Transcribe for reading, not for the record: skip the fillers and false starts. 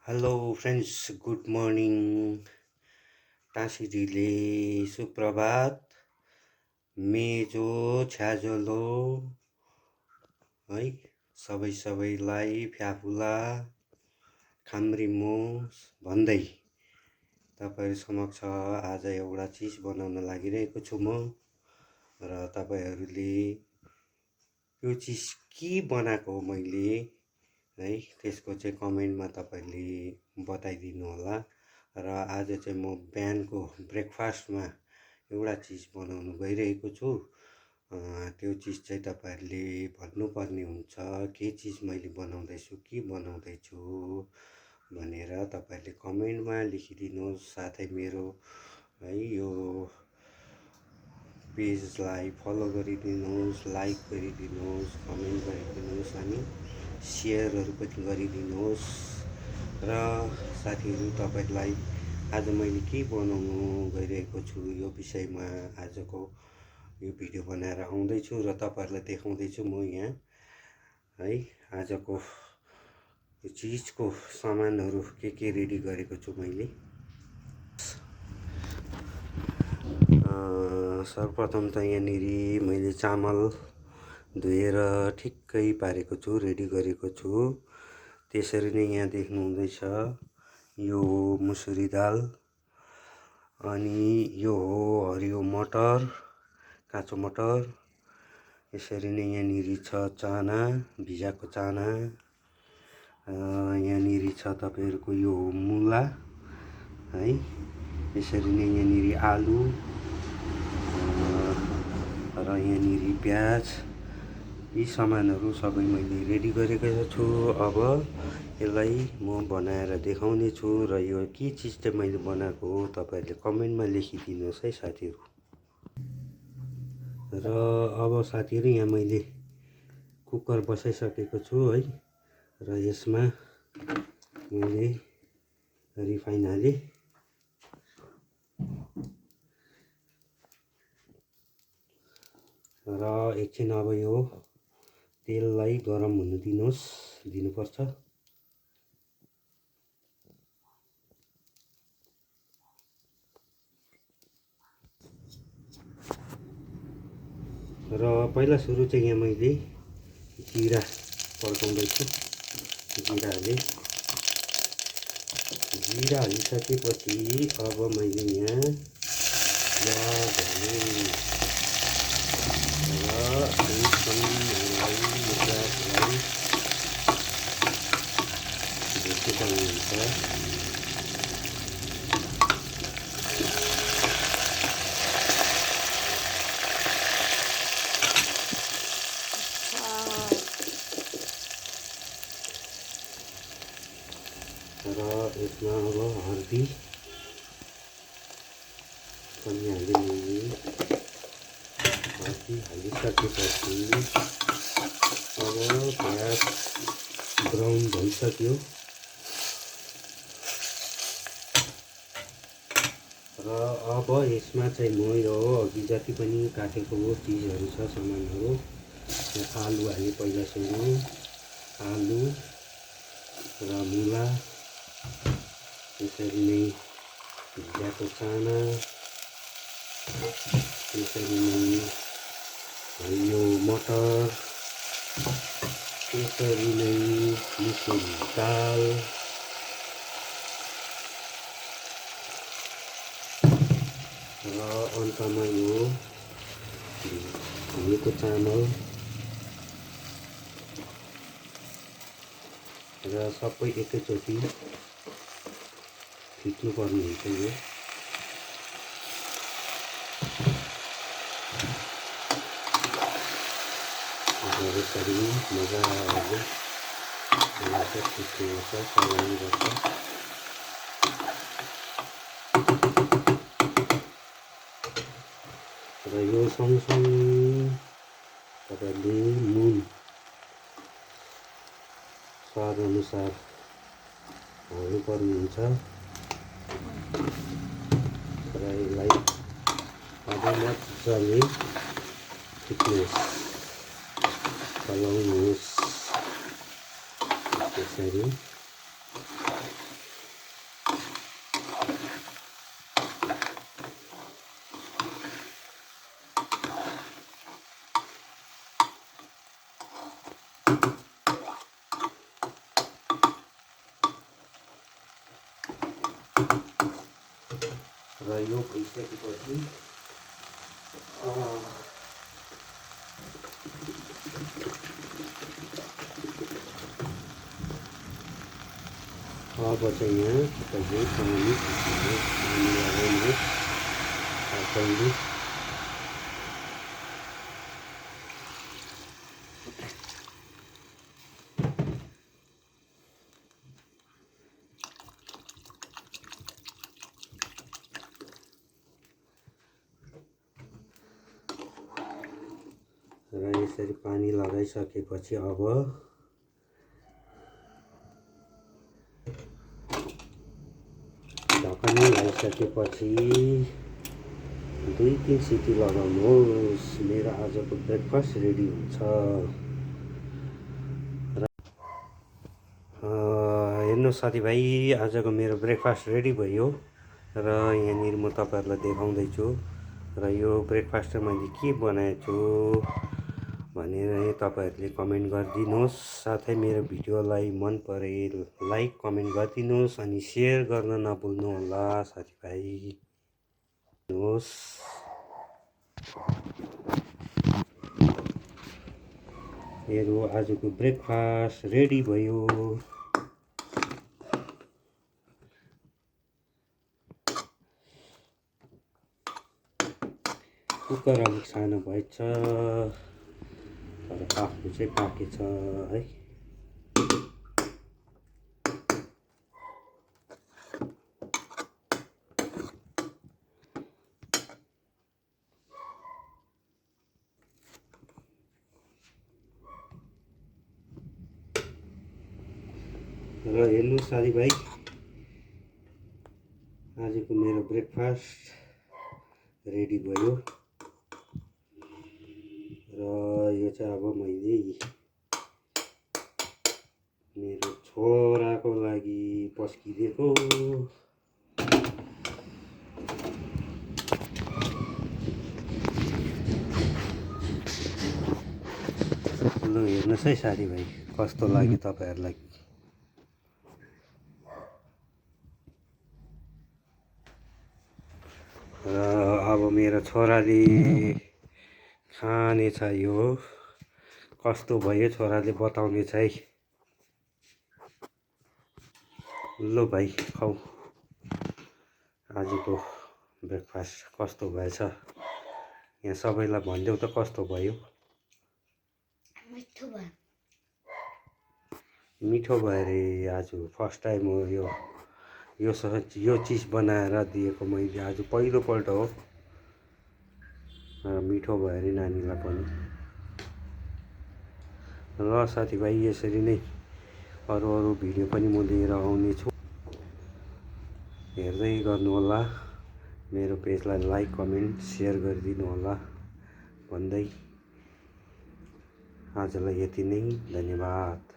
Hello friends, good morning. टाँसिदिले सुप्रभात। मेजो छ्याजलो है सबैलाई फ्याफुला खाम्रिमो भन्दै तपाईँहरू समक्ष आज एउटा चिज बनाउन लागिरहेको छु म। र तपाईँहरूले यो चिज के बनाएको हो मैले है त्यसको चाहिँ कमेन्टमा तपाईँहरूले बताइदिनु होला। र आज चाहिँ म बिहानको ब्रेकफास्टमा एउटा चिज बनाउनु गइरहेको छु। त्यो चिज चाहिँ तपाईँहरूले भन्नुपर्ने हुन्छ के चिज मैले बनाउँदैछु, के बनाउँदैछु भनेर तपाईँहरूले कमेन्टमा लेखिदिनुहोस्। साथै मेरो है यो पेजलाई फलो गरिदिनुहोस्, लाइक गरिदिनुहोस्, कमेन्ट गरिदिनुहोस् अनि सेयरहरू पनि गरिदिनुहोस्। र साथीहरू, तपाईँलाई आज मैले के बनाउनु गइरहेको छु यो विषयमा आजको यो भिडियो बनाएर आउँदैछु र तपाईँहरूलाई देखाउँदैछु म यहाँ है आजको यो चिजको सामानहरू के रेडी गरेको छु मैले। सर्वप्रथम त यहाँनिर मैले चामल धोएर ठिक्कै पारेको छु, रेडी गरेको छु। त्यसरी नै यहाँ देख्नु हुँदैछ यो मुसुरी दाल, अनि यो हो हरियो मटर, काँचो मटर। यसरी नै यहाँनिर छ चाना, भिजाएको चाना। यहाँनिर छ तपाईँहरूको यो मुला है। यसरी नै यहाँनिर आलु र यहाँनिर प्याज। यी सामानहरू सबै मैले रेडी गरेको छु। अब यसलाई म बनाएर देखाउने छु र यो के चिज चाहिँ मैले बनाएको हो तपाईँहरूले कमेन्टमा लेखिदिनुहोस् है साथीहरू। र अब साथीहरू, यहाँ मैले कुकर बसाइसकेको छु है। र यसमा मैले रिफाइन हालेँ। र एकछिन अब यो तेललाई गरम हुन दिनुपर्छ। र पहिला सुरु चाहिँ यहाँ मैले जिरा पड्काउँदैछु। जिरा हालेँ। जिरा हालिसकेपछि अब मैले यहाँ प्याज हालेँ र प्याजलाई भुटिनुपर्ने हुन्छ। र यसमा अब हर्दी पनि हालिदिने। हर्दी हालिसकेपछि अब प्याज ब्राउन भइसक्यो र अब यसमा चाहिँ म यो अघि जति पनि काटेको चिजहरू छ, सामानहरू, आलु हालेँ पहिला सुरु। आलु र मुला, त्यसरी नै भिजाएको चाना, त्यसरी नै हरियो मटर, त्यसरी नै मुसुरी दाल र अन्तमा यो धोएको चामल र सबै एकैचोटि फिट्नुपर्ने हुन्छ यो। यसरी मजाले फिट्नुपर्छ, चलाउनुपर्छ। र यो सँगसँगै तपाईँहरूले नुन स्वाद अनुसार हाल्नुपर्ने हुन्छ र यसलाई अब मजाले फिट्नुहोस्, चलाउनुहोस्। त्यसरी र यो भइसकेपछि अब चाहिँ यहाँ तपाईँले पानी लगाउने पहिले र यसरी पानी लगाइसकेपछि अब ढक्कन लगाइसकेपछि 2-3 सिटी लगाउनुहोस्। मेरो आजको ब्रेकफास्ट रेडी हुन्छ। र हेर्नुहोस् साथीभाइ, आजको मेरो ब्रेकफास्ट रेडी भयो र यहाँनिर म तपाईँहरूलाई देखाउँदैछु। र यो ब्रेकफास्ट मैले के बनाएको छु भनेर तपाईँहरूले कमेन्ट गरिदिनुहोस्। साथै मेरो भिडियोलाई मन परे लाइक कमेन्ट गरिदिनुहोस् अनि सेयर गर्न नभुल्नु होला साथीभाइ। मेरो आजको ब्रेकफास्ट रेडी भयो। कुकर अलिक सानो भएछ तर पाक्नु चाहिँ पाकेछ है। र हेर्नुहोस् साथीभाइ, आजको मेरो ब्रेकफास्ट रेडी भयो। र यो चाहिँ अब मैले मेरो छोराको लागि पस्किदिएको। ल हेर्नुहोस् है साथीभाइ, कस्तो लाग्यो तपाईँहरूलाई। र अब मेरो छोराले खानेछ। यो कस्तो भयो छोराले बताउनेछ है। ल भाइ खाऊ, आजको ब्रेकफास्ट कस्तो भएछ यहाँ सबैलाई भनिदेऊ त कस्तो भयो। मिठो भयो अरे। आज फर्स्ट टाइम हो यो चिज बनाएर दिएको मैले, आज पहिलोपल्ट हो। मिठो भयो अरे नानीलाई पनि। र साथीभाइ, यसरी नै अरू भिडियो पनि म लिएर आउनेछु। हेर्दै गर्नुहोला। मेरो पेजलाई लाइक कमेन्ट सेयर गरिदिनु होला भन्दै आजलाई यति नै। धन्यवाद।